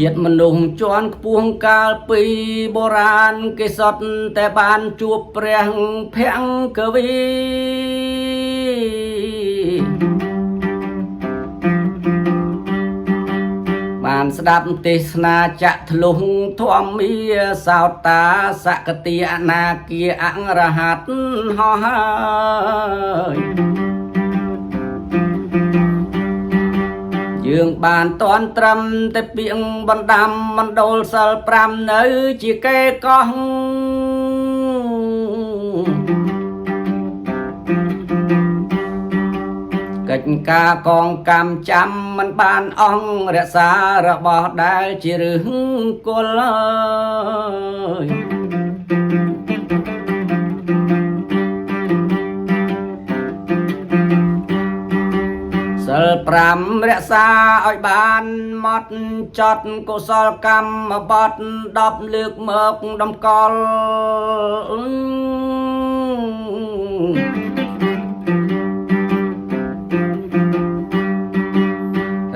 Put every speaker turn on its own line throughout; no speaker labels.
ជាតិមនុស្សជាន់ខ្ពស់កាលពីបុរាណគេសតតែបានជួបព្រះភង្គវីបានស្ដាប់ទេសនាចក្លុះធម្មាសោតាសកតិអនាគាអរហត្តហោះហើយយើងបានតន់ត្រឹមតែពាងបណ្ដាំមណ្ឌលសិល5នៅជាកេកោះកិច្ចការកងកម្មចាំមិនបានអង្គរក្សារបស់ដែលជារឿងគល់ហើយសិល5រក្សាឲ្យបានម៉ត់ចត់កុសលកម្មបត់10លើកមកតម្កល់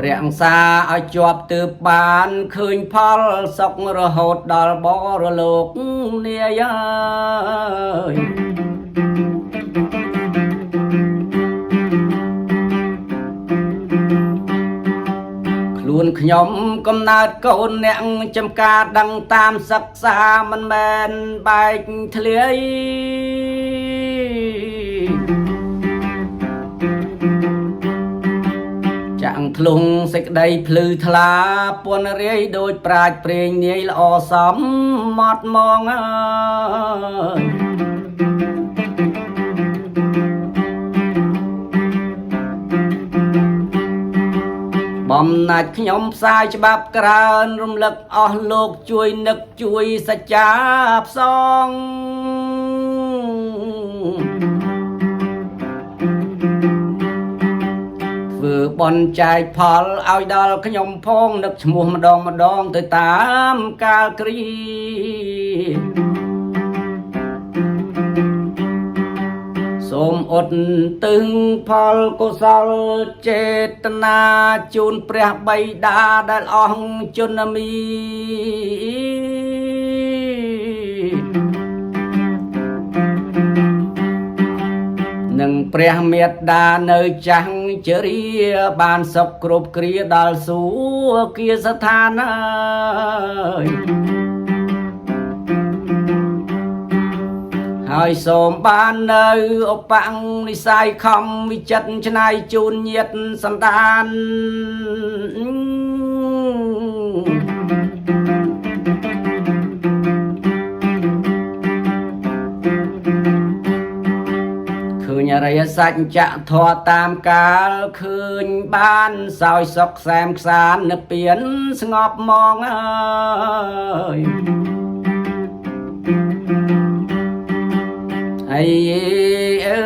រាំងសាឲ្យជាប់ទើបបានឃើញផលសុខរហូតដល់បរលោកនាយអើយខ្លួនខ្ញុំកំណើតកូនអ្នកចំការដឹងតាមសិក្សាមិនមែនបែកធ្លាយចាក់ធ្លុងសេចក្តីភ្លឺថ្លាពន់រាយដូចប្រាជ្ញព្រេងនាយល្អសមម៉ត់មងអើយបំណាច់ខ្ញុំផ្សាយច្បាប់ក្រើនរំលឹកអស់លោកជួយនឹកជួយសច្ចាផ្សងធ្វើបន់ចែកផលឲ្យដល់ខ្ញុំផងនឹកឈ្មោះម្ដងទៅតាមកាលគ្រាសូមអត់ទឹងផលកុសលចេតនាជូនព្រះបិតាដែលអស់ជនមីនឹងព្រះមេត្តានៅចាំងជរាបានសុខគ្រប់គ្រាដល់សួគ៌ស្ថានហើយសូមបាននៅឧបនិស្ស័យខំវិចិត្រច្នៃជូនញាតិសន្តានឃើញអរិយសច្ចៈធម៌តាមកាលឃើញបានសោយសុខសែមខ្សាននិព្វានស្ងប់មកអើយអីអើ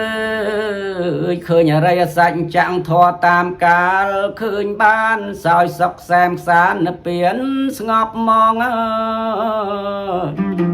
យឃើញអរិយសច្ចៈធម៌តាមកាលឃើញបានសោយសុខសែមខ្សាននិព្វានស្ងប់មកអើយ